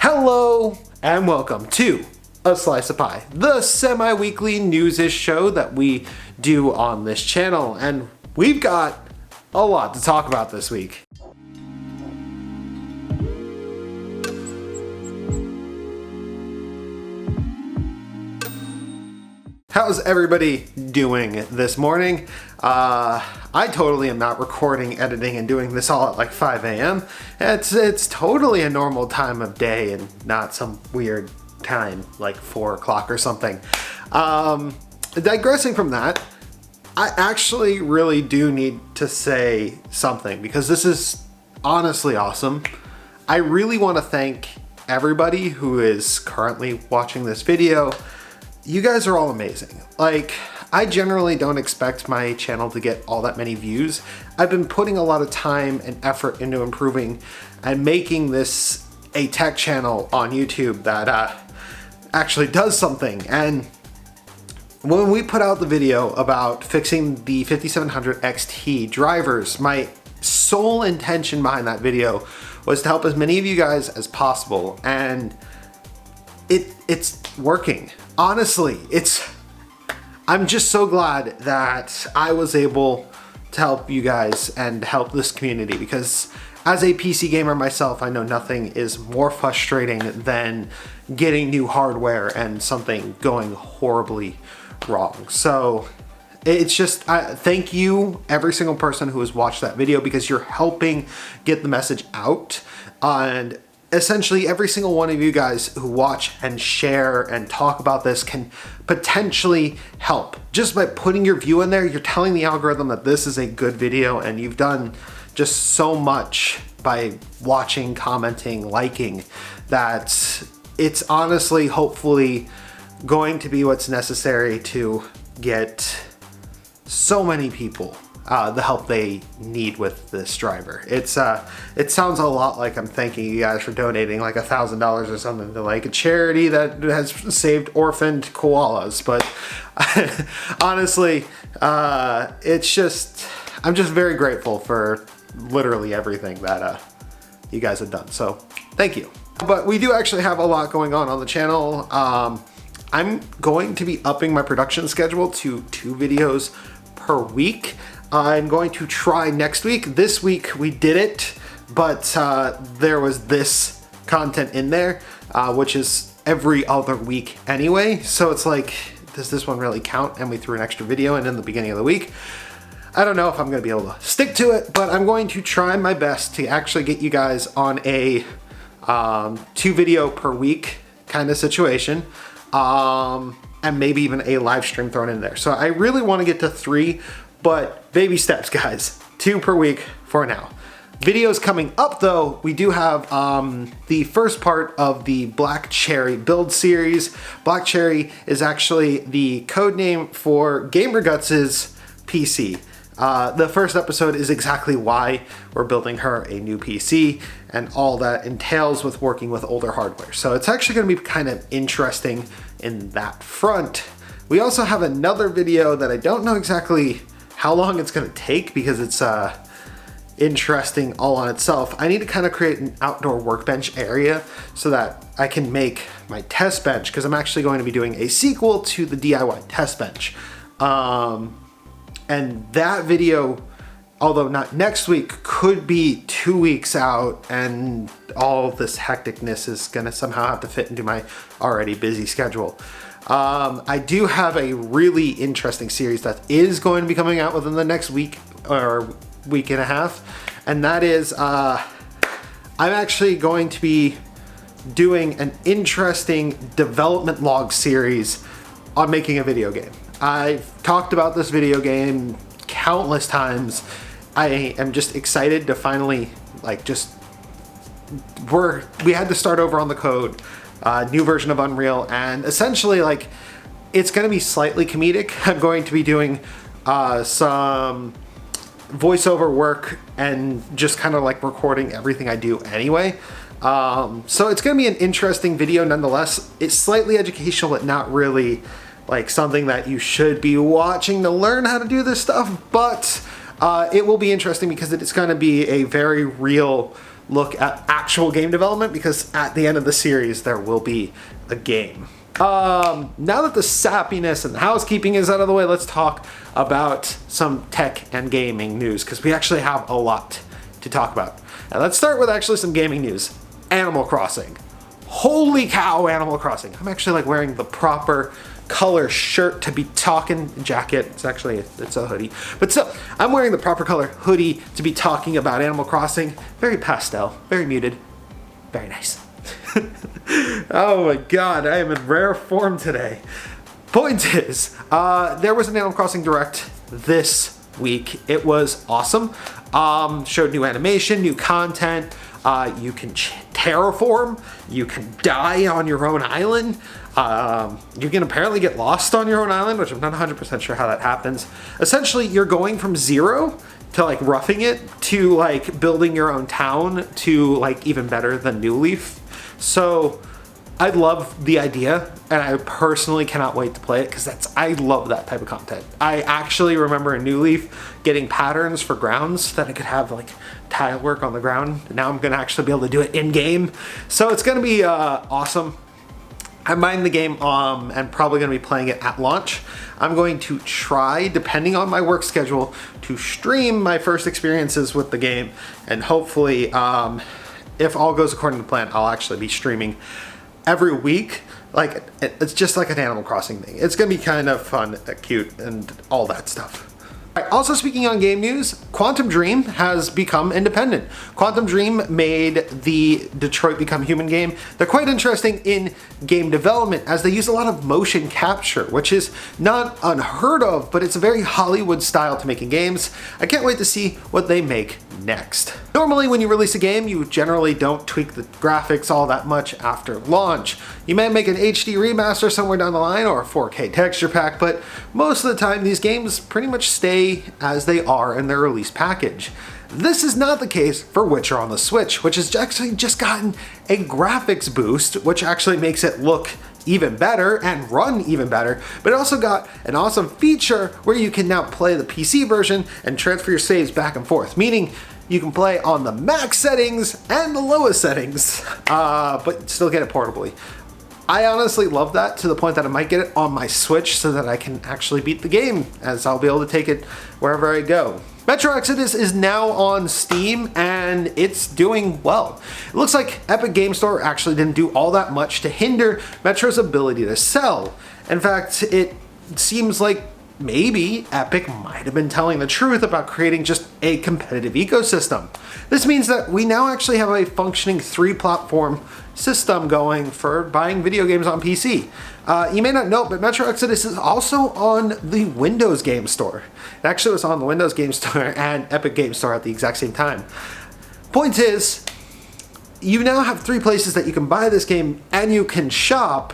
Hello and welcome to A Slice of Pie, the semi-weekly news-ish show that we do on this channel, and we've got a lot to talk about this week. How's everybody doing this morning? I totally am not recording, editing, and doing this all at like 5 a.m. It's totally a normal time of day and not some weird time like 4 o'clock or something. Digressing from that, I actually really do need to say something because this is honestly awesome. I really want to thank everybody who is currently watching this video. You guys are all amazing. Like, I generally don't expect my channel to get all that many views. I've been putting a lot of time and effort into improving and making this a tech channel on YouTube that actually does something. And when we put out the video about fixing the 5700 XT drivers, my sole intention behind that video was to help as many of you guys as possible. And it's working. Honestly, I'm just so glad that I was able to help you guys and help this community, because as a PC gamer myself, I know nothing is more frustrating than getting new hardware and something going horribly wrong. So it's just, thank you every single person who has watched that video, because you're helping get the message out. And essentially every single one of you guys who watch and share and talk about this can potentially help. Just by putting your view in there, you're telling the algorithm that this is a good video, and you've done just so much by watching, commenting, liking, that it's honestly, hopefully, going to be what's necessary to get so many people the help they need with this driver. It sounds a lot like I'm thanking you guys for donating like $1,000 or something to like a charity that has saved orphaned koalas, but honestly, it's just, I'm just very grateful for literally everything that you guys have done, so thank you. But we do actually have a lot going on the channel. I'm going to be upping my production schedule to 2 videos per week. I'm going to try next week. This week we did it, but there was this content in there, which is every other week anyway. So it's like, does this one really count? And we threw an extra video in the beginning of the week. I don't know if I'm gonna be able to stick to it, but I'm going to try my best to actually get you guys on a 2 video per week kind of situation. And maybe even a live stream thrown in there. So I really want to get to 3, but baby steps, guys. 2 per week for now. Videos coming up though, we do have the first part of the Black Cherry build series. Black Cherry is actually the code name for GamerGuts' PC. The first episode is exactly why we're building her a new PC and all that entails with working with older hardware. So it's actually going to be kind of interesting in that front. We also have another video that I don't know exactly how long it's going to take, because it's interesting all on itself. I need to kind of create an outdoor workbench area so that I can make my test bench, because I'm actually going to be doing a sequel to the DIY test bench. And that video, although not next week, could be 2 weeks out, and all this hecticness is gonna somehow have to fit into my already busy schedule. I do have a really interesting series that is going to be coming out within the next week or week and a half, and that is, I'm actually going to be doing an interesting development log series on making a video game. I've talked about this video game countless times. I am just excited to finally, like, we had to start over on the code, new version of Unreal, and essentially, like, it's gonna be slightly comedic. I'm going to be doing some voiceover work and just kind of like recording everything I do anyway. So it's gonna be an interesting video nonetheless. It's slightly educational, but not really like something that you should be watching to learn how to do this stuff, but it will be interesting because it's going to be a very real look at actual game development, because at the end of the series there will be a game. Now that the sappiness and the housekeeping is out of the way, let's talk about some tech and gaming news, because we actually have a lot to talk about. Now let's start with actually some gaming news. Animal Crossing. Holy cow, Animal Crossing. I'm actually like wearing the proper color shirt to be talking, jacket, it's a hoodie, but still, I'm wearing the proper color hoodie to be talking about Animal Crossing. Very pastel, very muted, very nice. Oh my god, I am in rare form today. Point is, there was an Animal Crossing Direct this week. It was awesome. Showed new animation, new content. You can terraform, you can die on your own island. You can apparently get lost on your own island, which I'm not 100% sure how that happens. Essentially, you're going from zero to like roughing it to like building your own town to like even better than New Leaf. So I love the idea, and I personally cannot wait to play it, because I love that type of content. I actually remember in New Leaf getting patterns for grounds that I could have like tile work on the ground. Now I'm gonna actually be able to do it in game. So it's gonna be awesome. I'm buying the game and probably going to be playing it at launch. I'm going to try, depending on my work schedule, to stream my first experiences with the game, and hopefully, if all goes according to plan, I'll actually be streaming every week. Like, it's just like an Animal Crossing thing. It's going to be kind of fun, cute, and all that stuff. All right, also speaking on game news, Quantum Dream has become independent. Quantum Dream made the Detroit Become Human game. They're quite interesting in game development, as they use a lot of motion capture, which is not unheard of, but it's a very Hollywood style to making games. I can't wait to see what they make next. Normally when you release a game, you generally don't tweak the graphics all that much after launch. You may make an HD remaster somewhere down the line, or a 4K texture pack, but most of the time these games pretty much stay as they are in their release package. This is not the case for Witcher on the Switch, which has actually just gotten a graphics boost, which actually makes it look even better and run even better, but it also got an awesome feature where you can now play the PC version and transfer your saves back and forth, meaning you can play on the max settings and the lowest settings, but still get it portably. I honestly love that, to the point that I might get it on my Switch so that I can actually beat the game, as I'll be able to take it wherever I go. Metro Exodus is now on Steam, and it's doing well. It looks like Epic Game Store actually didn't do all that much to hinder Metro's ability to sell. In fact, it seems like maybe Epic might have been telling the truth about creating just a competitive ecosystem. This means that we now actually have a functioning 3-platform system going for buying video games on PC. You may not know, but Metro Exodus is also on the Windows Game Store. It actually was on the Windows Game Store and Epic Game Store at the exact same time. Point is, you now have 3 places that you can buy this game and you can shop,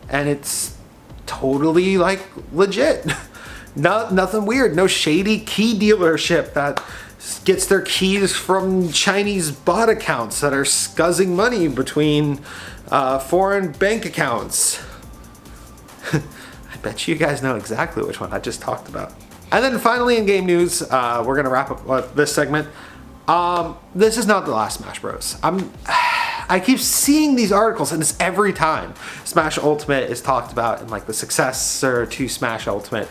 and it's totally like legit. Nothing weird, no shady key dealership that gets their keys from Chinese bot accounts that are scuzzing money between foreign bank accounts. I bet you guys know exactly which one I just talked about. And then finally in game news, we're gonna wrap up this segment. This is not the last Smash Bros. I keep seeing these articles, and it's every time Smash Ultimate is talked about and like the successor to Smash Ultimate.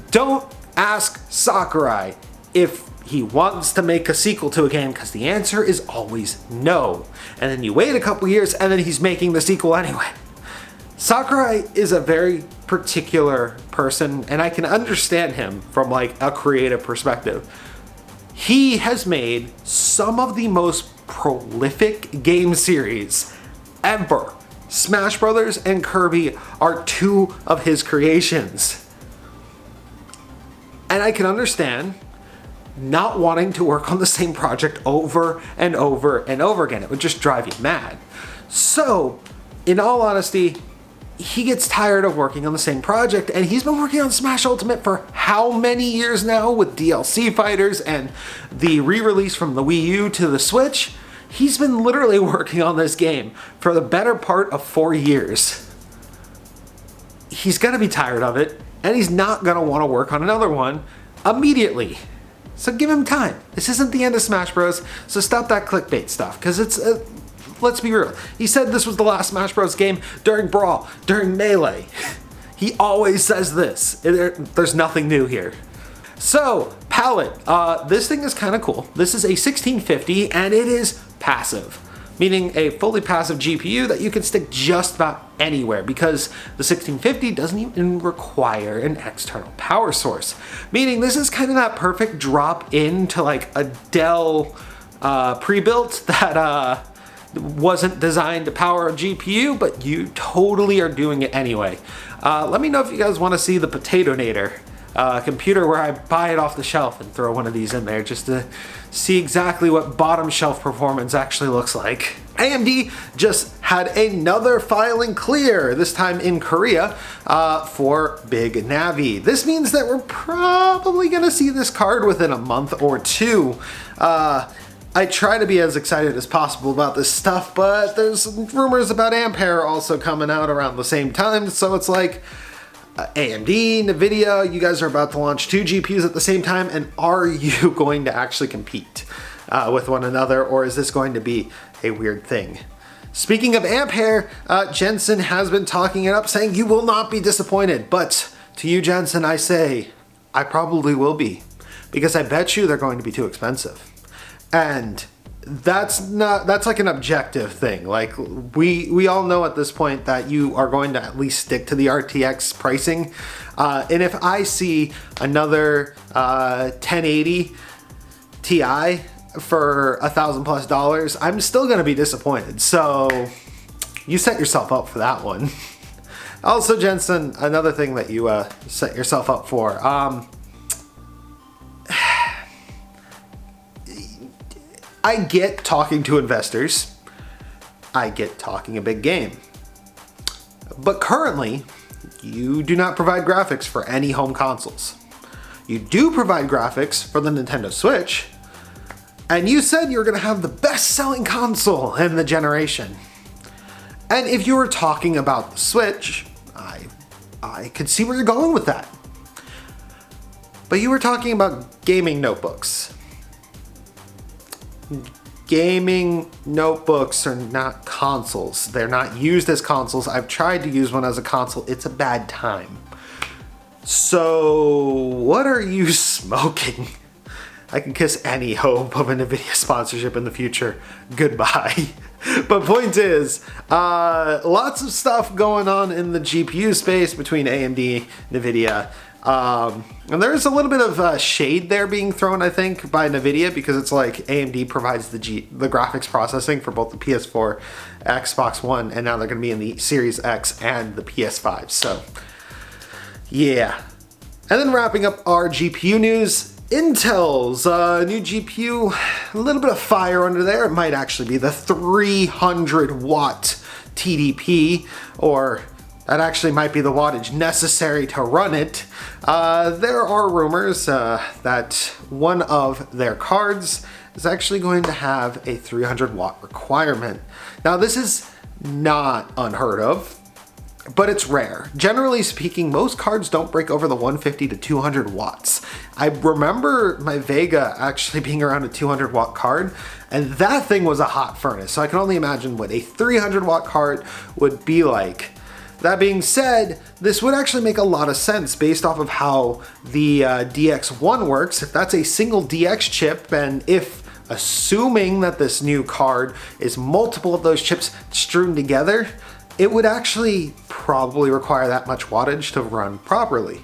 Don't ask Sakurai if he wants to make a sequel to a game, because the answer is always no. And then you wait a couple years and then he's making the sequel anyway. Sakurai is a very particular person, and I can understand him from like a creative perspective. He has made some of the most prolific game series ever. Smash Brothers and Kirby are 2 of his creations. And I can understand not wanting to work on the same project over and over and over again. It would just drive you mad. So, in all honesty, he gets tired of working on the same project, and he's been working on Smash Ultimate for how many years now, with DLC fighters and the re-release from the Wii U to the Switch? He's been literally working on this game for the better part of 4 years. He's gonna be tired of it, and he's not gonna want to work on another one immediately. So give him time. This isn't the end of Smash Bros. So stop that clickbait stuff, because it's, let's be real. He said this was the last Smash Bros. Game during Brawl, during Melee. He always says this. There's nothing new here. So, Palit. This thing is kind of cool. This is a 1650 and it is passive, meaning a fully passive GPU that you can stick just about anywhere, because the 1650 doesn't even require an external power source. Meaning this is kind of that perfect drop into like a Dell pre-built that wasn't designed to power a GPU, but you totally are doing it anyway. Let me know if you guys want to see the Potatonator computer where I buy it off the shelf and throw one of these in there just to see exactly what bottom shelf performance actually looks like. AMD just had another filing clear, this time in Korea, for Big Navi. This means that we're probably gonna see this card within a month or two. I try to be as excited as possible about this stuff, but there's rumors about Amphair also coming out around the same time, so it's like, AMD, Nvidia, you guys are about to launch 2 GPUs at the same time, and are you going to actually compete with one another, or is this going to be a weird thing? Speaking of Amphair, Jensen has been talking it up, saying you will not be disappointed, but to you, Jensen, I say, I probably will be, because I bet you they're going to be too expensive. And that's like an objective thing. Like we all know at this point that you are going to at least stick to the RTX pricing. And if I see another 1080 Ti for $1,000+ I'm still gonna be disappointed. So you set yourself up for that one. Also, Jensen, another thing that you set yourself up for. I get talking to investors. I get talking a big game. But currently, you do not provide graphics for any home consoles. You do provide graphics for the Nintendo Switch, and you said you're gonna have the best-selling console in the generation. And if you were talking about the Switch, I could see where you're going with that. But you were talking about gaming notebooks. Gaming notebooks are not consoles. They're not used as consoles. I've tried to use one as a console. It's a bad time. So what are you smoking? I can kiss any hope of a Nvidia sponsorship in the future. Goodbye. But point is, lots of stuff going on in the GPU space between AMD, Nvidia, and there's a little bit of shade there being thrown, I think, by Nvidia, because it's like AMD provides the graphics processing for both the PS4, Xbox One, and now they're going to be in the Series X and the PS5. So, yeah. And then wrapping up our GPU news, Intel's new GPU, a little bit of fire under there. It might actually be the 300 watt TDP, or that actually might be the wattage necessary to run it. There are rumors that one of their cards is actually going to have a 300 watt requirement. Now this is not unheard of, but it's rare. Generally speaking, most cards don't break over the 150 to 200 watts. I remember my Vega actually being around a 200 watt card, and that thing was a hot furnace. So I can only imagine what a 300 watt card would be like. That being said, this would actually make a lot of sense based off of how the DX1 works. If that's a single DX chip, and if assuming that this new card is multiple of those chips strewn together, it would actually probably require that much wattage to run properly.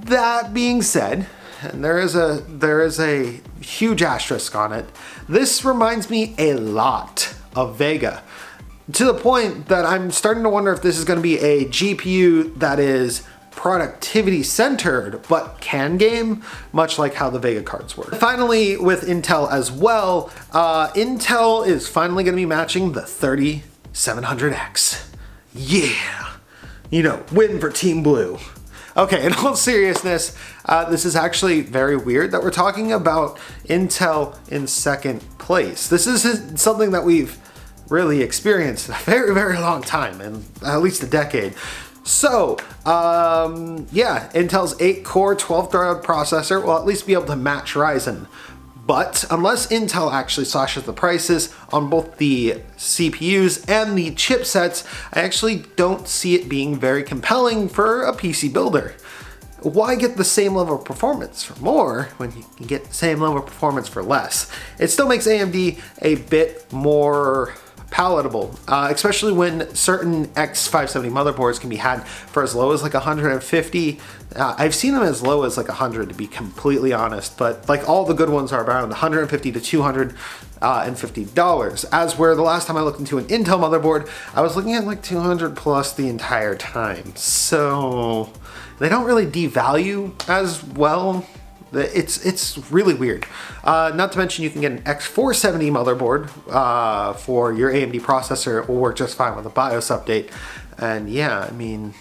That being said, and there is a huge asterisk on it, this reminds me a lot of Vega, to the point that I'm starting to wonder if this is going to be a GPU that is productivity centered but can game, much like how the Vega cards were. Finally, with Intel as well, Intel is finally going to be matching the 3700X. Yeah, you know, win for Team Blue. Okay, in all seriousness, this is actually very weird that we're talking about Intel in second place. This is something that we've really experienced in a very, very long time, in at least a decade. So, yeah, Intel's 8-core, 12-thread processor will at least be able to match Ryzen. But unless Intel actually slashes the prices on both the CPUs and the chipsets, I actually don't see it being very compelling for a PC builder. Why get the same level of performance for more when you can get the same level of performance for less? It still makes AMD a bit more palatable, especially when certain X570 motherboards can be had for as low as like 150. I've seen them as low as like 100 to be completely honest, but like all the good ones are around 150 to $250. As where the last time I looked into an Intel motherboard, I was looking at like 200 plus the entire time. So they don't really devalue as well. It's really weird. Not to mention you can get an X470 motherboard for your AMD processor. It will work just fine with a BIOS update. And yeah, I mean,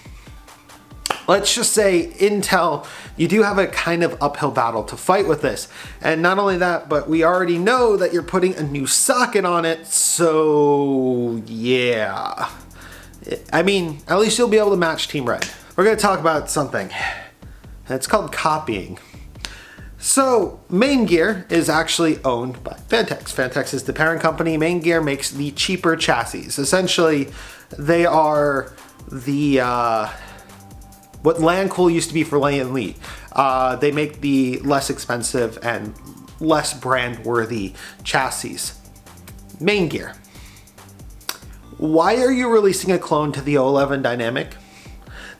let's just say Intel, you do have a kind of uphill battle to fight with this. And not only that, but we already know that you're putting a new socket on it. So yeah, I mean, at least you'll be able to match Team Red. We're gonna talk about something. It's called copying. So, Metlicgear is actually owned by Phanteks. Phanteks is the parent company. Metlicgear makes the cheaper chassis. Essentially, they are the, what Landcool used to be for Lei and Lee. They make the less expensive and less brand-worthy chassis. Metlicgear. Why are you releasing a clone to the O11 Dynamic?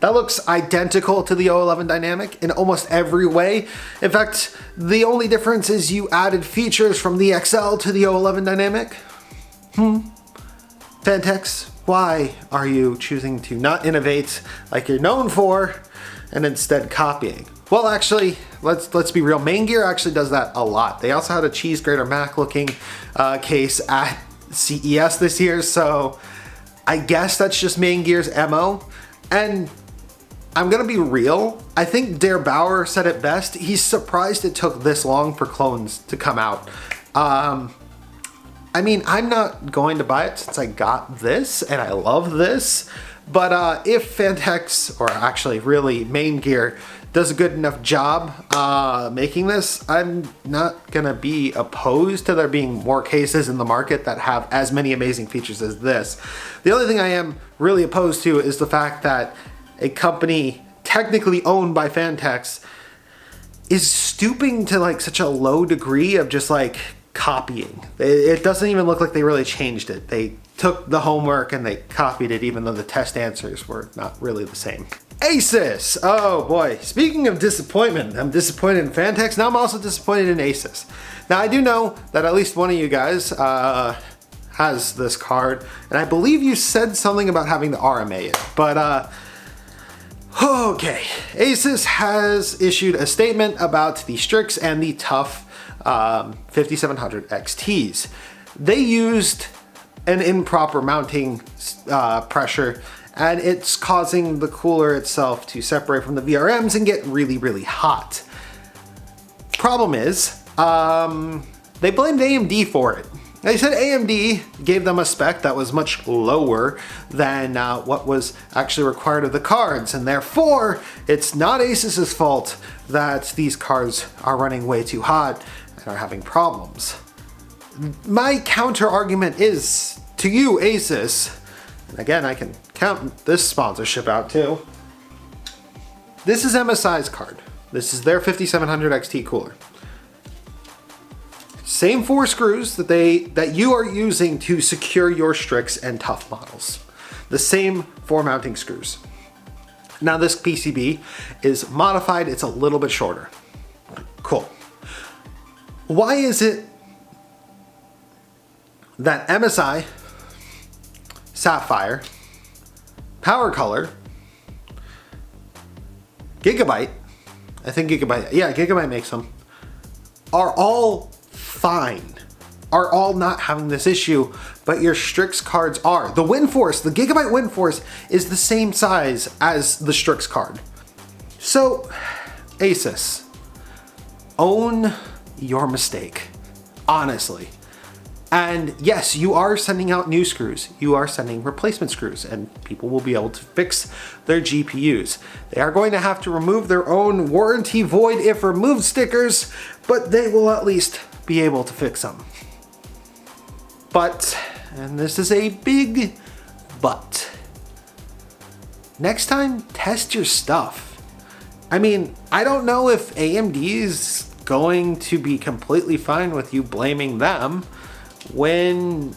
That looks identical to the O11 Dynamic in almost every way. In fact, the only difference is you added features from the XL to the O11 Dynamic. Phanteks, why are you choosing to not innovate like you're known for and instead copying? Well, actually, let's be real. Metlicgear actually does that a lot. They also had a cheese grater Mac looking case at CES this year, so I guess that's just Metlicgear's MO. And I'm gonna be real, I think Dare Bauer said it best. He's surprised it took this long for clones to come out. I mean, I'm not going to buy it since I got this and I love this, but if Phanteks, or actually really Metlicgear, does a good enough job making this, I'm not gonna be opposed to there being more cases in the market that have as many amazing features as this. The only thing I am really opposed to is the fact that a company technically owned by Phanteks is stooping to like such a low degree of just like copying. It doesn't even look like they really changed it. They took the homework and they copied it even though the test answers were not really the same. Asus! Oh boy, speaking of disappointment, I'm disappointed in Phanteks, now I'm also disappointed in Asus. Now I do know that at least one of you guys has this card, and I believe you said something about having to RMA it, but okay, Asus has issued a statement about the Strix and the TUF 5700 XTs. They used an improper mounting pressure, and it's causing the cooler itself to separate from the VRMs and get really, really hot. Problem is, they blamed AMD for it. They said AMD gave them a spec that was much lower than what was actually required of the cards, and therefore it's not Asus's fault that these cards are running way too hot and are having problems. My counter argument is to you, Asus, and again I can count this sponsorship out too. This is MSI's card. This is their 5700 XT cooler. Same 4 screws that you are using to secure your Strix and TUF models. The same 4 mounting screws. Now this PCB is modified, it's a little bit shorter. Cool. Why is it that MSI, Sapphire, Power Color, Gigabyte, I think Gigabyte, yeah, Gigabyte makes them, are all fine, are all not having this issue, but your Strix cards are. The WindForce, the Gigabyte WindForce is the same size as the Strix card. So, Asus, own your mistake. Honestly. And yes, you are sending out new screws. You are sending replacement screws, and people will be able to fix their GPUs. They are going to have to remove their own warranty void if removed stickers, but they will at least be able to fix them. But, and this is a big but, next time, test your stuff. I mean, I don't know if AMD is going to be completely fine with you blaming them when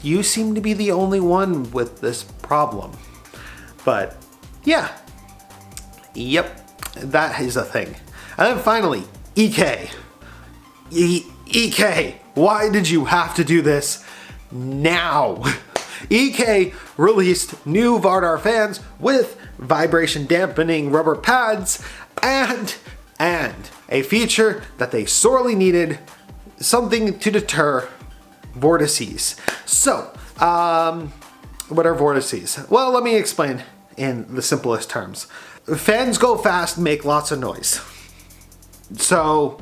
you seem to be the only one with this problem. But yeah, yep, that is a thing. And then finally, EK. EK, why did you have to do this now? EK released new Vardar fans with vibration dampening rubber pads and a feature that they sorely needed, something to deter vortices. So, what are vortices? Well, let me explain in the simplest terms. Fans go fast, make lots of noise. So,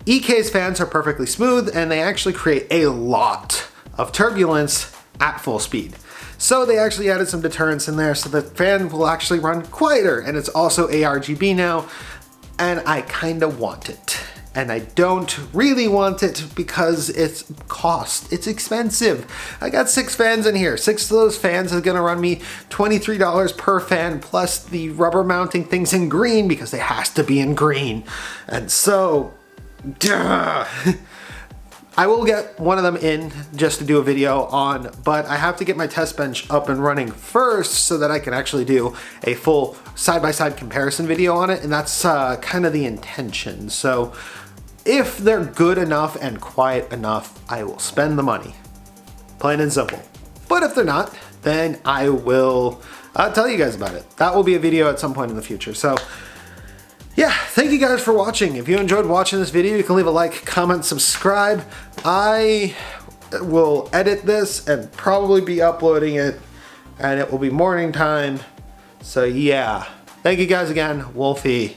EK's fans are perfectly smooth and they actually create a lot of turbulence at full speed. So they actually added some deterrence in there so the fan will actually run quieter, and it's also ARGB now, and I kinda want it. And I don't really want it because it's cost. It's expensive. I got 6 fans in here. 6 of those fans are gonna run me $23 per fan, plus the rubber mounting things in green because they has to be in green. And so, duh. I will get one of them in just to do a video on, but I have to get my test bench up and running first so that I can actually do a full side-by-side comparison video on it, and that's kind of the intention. So if they're good enough and quiet enough, I will spend the money. Plain and simple. But if they're not, then I will tell you guys about it. That will be a video at some point in the future. So yeah, thank you guys for watching. If you enjoyed watching this video, you can leave a like, comment, subscribe. I will edit this and probably be uploading it, and it will be morning time. So yeah, thank you guys again. Wolfie.